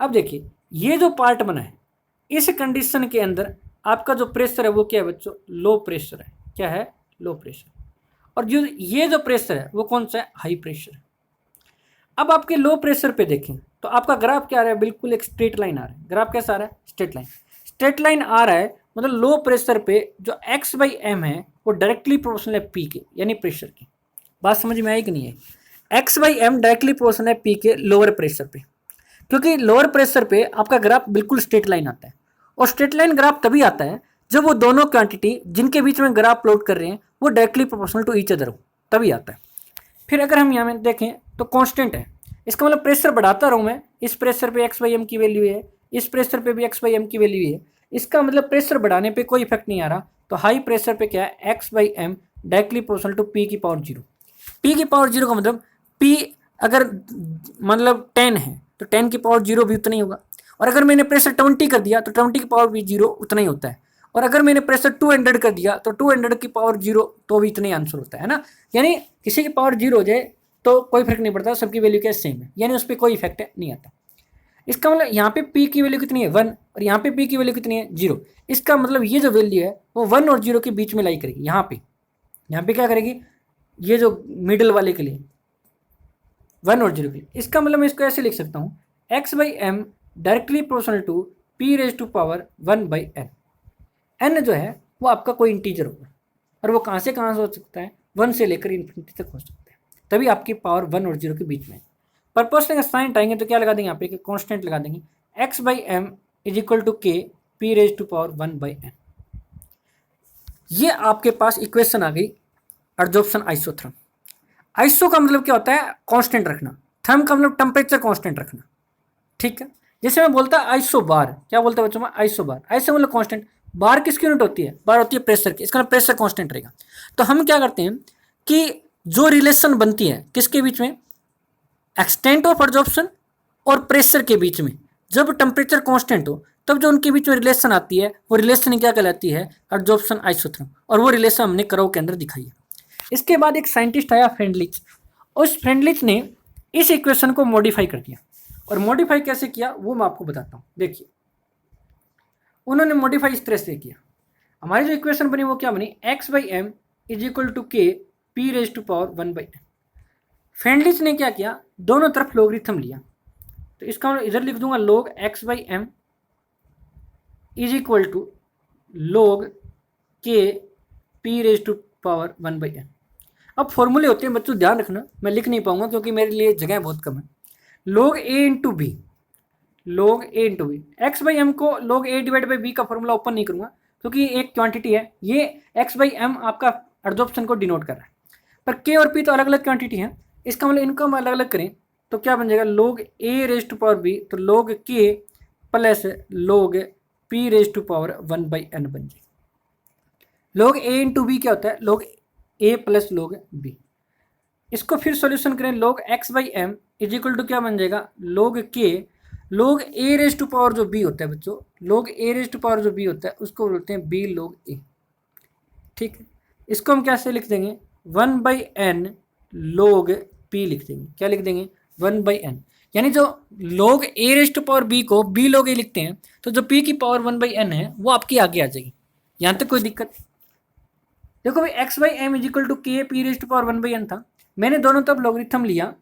अब देखिए ये जो पार्ट बना है, इस कंडीशन के अंदर आपका जो प्रेशर है वो क्या है बच्चों, लो प्रेशर है। क्या है, लो प्रेशर। और जो ये जो प्रेशर है वो कौन सा है, हाई प्रेशर है। अब आपके लो प्रेशर पे देखें तो आपका ग्राफ क्या आ रहा है, बिल्कुल एक स्ट्रेट लाइन आ रहा है। ग्राफ कैसा आ रहा है, स्ट्रेट लाइन। स्ट्रेट लाइन आ रहा है मतलब लो प्रेशर पे जो एक्स बाई एम है वो डायरेक्टली प्रोपोर्शनल है पी के, यानी प्रेशर की। बात समझ में आई कि नहीं है, x by m directly proportional है पी के लोअर प्रेशर पे, क्योंकि लोअर प्रेशर पे आपका ग्राफ बिल्कुल स्ट्रेट लाइन आता है। और स्ट्रेट लाइन ग्राफ तभी आता है जब वो दोनों क्वांटिटी जिनके बीच में ग्राफ प्लॉट कर रहे हैं वो directly proportional to each other हो, तभी आता है। फिर अगर हम यहाँ में देखें तो कांस्टेंट है, इसका मतलब प्रेशर बढ़ाता रहूँ मैं, इस प्रेशर पे एक्स बाई एम की वैल्यू है, इस प्रेशर पे भी एक्स बाई एम की वैल्यू है, इसका मतलब प्रेशर बढ़ाने पे कोई इफेक्ट नहीं आ रहा। तो हाई प्रेशर पे क्या है, x by m directly proportional to p की पावर 0। पी की पावर 0 का मतलब पी अगर मतलब 10 है तो 10 की पावर 0 भी उतना ही होगा, और अगर मैंने प्रेशर 20 कर दिया तो 20 की पावर भी 0 उतना ही होता है, और अगर मैंने प्रेशर 200 कर दिया तो 200 की पावर 0 तो भी इतना ही आंसर होता है ना। यानी किसी की पावर 0 हो जाए तो कोई फर्क नहीं पड़ता, सबकी वैल्यू क्या सेम है, यानी उस पर कोई इफेक्ट नहीं आता। इसका मतलब यहाँ पे पी की वैल्यू कितनी है 1, और यहाँ पे पी की वैल्यू कितनी है 0। इसका मतलब ये जो वैल्यू है वो 1 और 0 के बीच में लाई करेगी। यहाँ पे क्या करेगी, ये जो मिडल वाले के लिए 1 और 0 के लिए। इसका मतलब मैं इसको ऐसे लिख सकता हूँ, x by m directly proportional to p raise to power 1/n। n जो है वो आपका कोई इंटीजर होगा और वो कहाँ से हो सकता है, 1 से लेकर इन्फिनिटी तक हो सकता है, तभी आपकी पावर 1 और 0 के बीच में। प्रपोर्शनल का साइन हटाएंगे तो क्या लगा देंगे यहाँ पे, कॉन्स्टेंट लगा देंगे, x/m is equal to k p raise to power 1/n। ये आपके पास इक्वेशन आ गई एडजॉर्प्शन आइसोथर्म। आइसो का मतलब क्या होता है, कांस्टेंट रखना, थर्म का मतलब टेम्परेचर कांस्टेंट रखना, ठीक है। जैसे मैं बोलता आइसो बार, क्या बोलता है बच्चों में, आइसो बार, आइसो मतलब कांस्टेंट, बार किसकी यूनिट होती है, बार होती है प्रेशर की, इसका प्रेशर कांस्टेंट रहेगा। तो हम क्या करते हैं कि जो रिलेशन बनती है किसके बीच में, एक्सटेंट ऑफ एडजॉर्प्शन और प्रेशर के बीच में, जब टेम्परेचर कांस्टेंट हो तब जो उनके बीच में रिलेशन आती है वो रिलेशन क्या कहलाती है, एडजॉर्प्शन आइसोथर्म, और वो रिलेशन हमने कर्व के अंदर दिखाई है। इसके बाद एक साइंटिस्ट आया फ्रेंडलिच, उस फ्रेंडलिच ने इस इक्वेशन को मॉडिफाई कर दिया, और मॉडिफाई कैसे किया वो मैं आपको बताता हूँ। देखिए उन्होंने मॉडिफाई इस तरह से किया, हमारी जो इक्वेशन बनी वो क्या बनी, x/m is equal to k p raise to power 1/n। Freundlich ने क्या किया, दोनों तरफ लोगरिथम लिया, तो इसका मैं इधर लिख दूंगा log x/m is equal to log k p raise to power 1/n। अब फॉर्मूले होते हैं बच्चों, ध्यान रखना, मैं लिख नहीं पाऊंगा क्योंकि मेरे लिए जगह बहुत कम है। log a into b, log a into b, x/m को log a divide by b का फॉर्मूला ओपन नहीं करूंगा क्योंकि ये एक क्वांटिटी है, ये x/m आपका एडजॉर्प्शन को डिनोट कर रहा है, पर k और p तो अलग अलग क्वांटिटी है, इसका मतलब इनको हम अलग अलग करें तो क्या बन जाएगा, log a raise to power b, तो log k plus log p raise to power 1/n बन जाएगी। log a इंटू बी क्या होता है, log a plus log b। इसको फिर सॉल्यूशन करें, log x/m is equal to क्या बन जाएगा, log k log a raise to power जो b होता है बच्चों, log a raise to power जो b होता है उसको बोलते हैं b log a, ठीक है। इसको हम कैसे लिख देंगे, 1/n log p लिख देंगे, क्या लिख देंगे, 1/n, यानी जो log a raise to power b को b log a लिखते हैं तो जो p की पावर 1/n है वो आपकी आगे आ जाएगी। यहाँ तक कोई दिक्कत, देखो भाई x/m is equal to k p raise to power 1/n था, मैंने दोनों तरफ लॉगरिथम लिया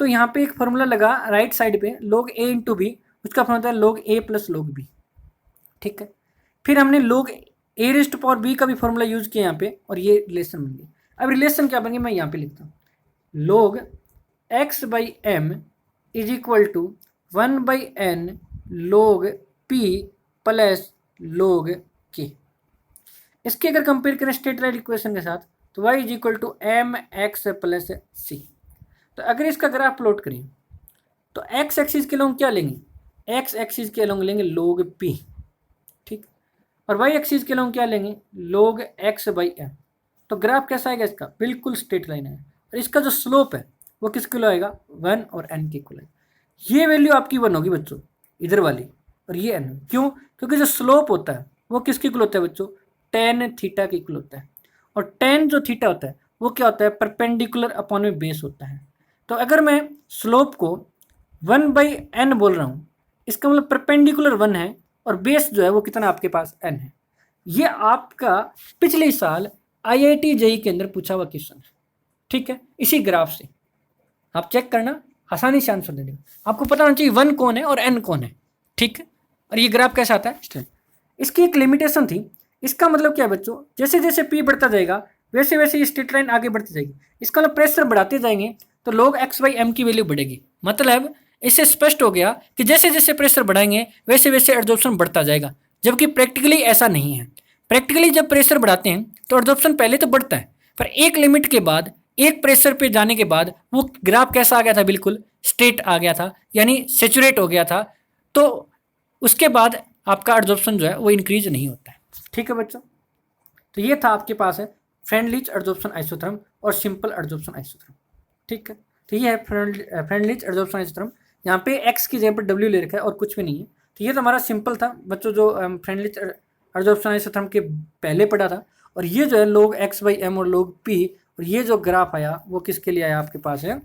तो यहाँ पे एक फॉर्मूला लगा राइट साइड पे log a इंटू बी, उसका फॉर्मूला था log a plus log b, ठीक है। फिर हमने log a raise to power b का भी फॉर्मूला यूज किया यहाँ पे और ये रिलेशन बन गई। अब रिलेशन क्या बन गई, मैं यहाँ पे लिखता हूँ log x/m is equal to 1/n log p plus log k। इसके अगर कंपेयर करें स्टेट लाइन इक्वेशन के साथ तो y is equal to m x plus c. तो अगर इसका ग्राफ प्लॉट करें तो x एक्सिस के लोग क्या लेंगे, x एक्सिस के लोग लेंगे log p, ठीक, और y एक्सिस के लोग क्या लेंगे, log x/m। तो ग्राफ कैसा आएगा इसका, बिल्कुल स्ट्रेट लाइन है, और इसका जो स्लोप है वो किसके इक्वल आएगा, 1 और n के इक्वल आएगा। ये वैल्यू आपकी 1 होगी बच्चों इधर वाली, और ये n, क्यों, क्योंकि जो स्लोप होता है वो किसके इक्वल होता है बच्चों, tan थीटा के इक्वल होता है, और tan जो थीटा होता है वो क्या होता है, परपेंडिकुलर अपॉन में बेस होता है। तो अगर मैं स्लोप को 1/n बोल रहा हूँ, इसका मतलब परपेंडिकुलर 1 है और बेस जो है वो कितना आपके पास n है। ये आपका पिछले साल IIT JEE के अंदर पूछा हुआ क्वेश्चन है, ठीक है। इसी ग्राफ से आप चेक करना, आसानी से आंसर दे देगा। आपको पता होना चाहिए 1 कौन है और n कौन है, ठीक है। और ये ग्राफ कैसा आता है, इसकी एक लिमिटेशन थी। इसका मतलब क्या है बच्चों, जैसे जैसे p बढ़ता जाएगा वैसे वैसे ये स्ट्रेट लाइन आगे बढ़ती जाएगी। इसका मतलब प्रेशर बढ़ाते जाएंगे तो log x/m की वैल्यू बढ़ेगी। मतलब इससे स्पष्ट हो गया कि जैसे जैसे प्रेशर बढ़ाएंगे वैसे वैसे एडजॉर्प्शन बढ़ता जाएगा, जबकि प्रैक्टिकली ऐसा नहीं है। प्रैक्टिकली जब प्रेशर बढ़ाते हैं तो एडजॉर्प्शन पहले तो बढ़ता है, पर एक लिमिट के बाद, एक प्रेशर पे जाने के बाद वो ग्राफ कैसा आ गया था, बिल्कुल स्ट्रेट आ गया था, यानी सेचुरेट हो गया था। तो उसके बाद आपका एडजॉर्प्शन जो है वो इंक्रीज नहीं होता है, ठीक है बच्चों। तो ये था आपके पास है फ्रेंडलिच एडजॉर्प्शन आइसोथर्म और सिंपल एडजॉर्प्शन आइसोथर्म, ठीक है। तो ये है फ्रेंडलिच एडजॉर्प्शन आइसोथर्म, यहाँ पे x की जगह पर w ले रखा है और कुछ भी नहीं है। तो ये तो हमारा सिंपल था बच्चों, जो फ्रेंडलिच एडजॉर्प्शन आइसोथर्म के पहले पढ़ा था। और ये जो है log x/m और log p, और ये जो ग्राफ आया वो किसके लिए आया आपके पास है।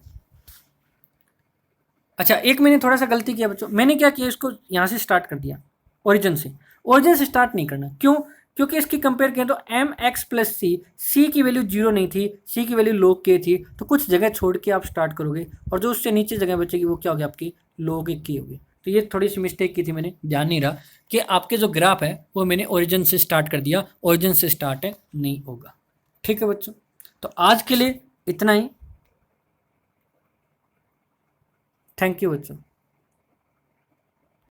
अच्छा, एक मैंने थोड़ा सा गलती किया बच्चों, मैंने क्या किया, इसको यहाँ से स्टार्ट कर दिया, ओरिजिन से। ओरिजिन से स्टार्ट नहीं करना, क्यों, क्योंकि इसकी कंपेयर करें तो एम एक्स प्लस सी की वैल्यू 0 नहीं थी, सी की वैल्यू log k थी, तो कुछ जगह छोड़ के आप स्टार्ट करोगे और जो उससे नीचे जगह बचेगी वो क्या होगी, आपकी log k होगी। तो ये थोड़ी सी मिस्टेक की थी मैंने, ध्यान नहीं रहा कि आपके जो ग्राफ है वो मैंने ओरिजिन से स्टार्ट कर दिया, ओरिजिन से स्टार्ट है नहीं होगा। ठीक है बच्चों, तो आज के लिए इतना ही। थैंक यू बच्चों।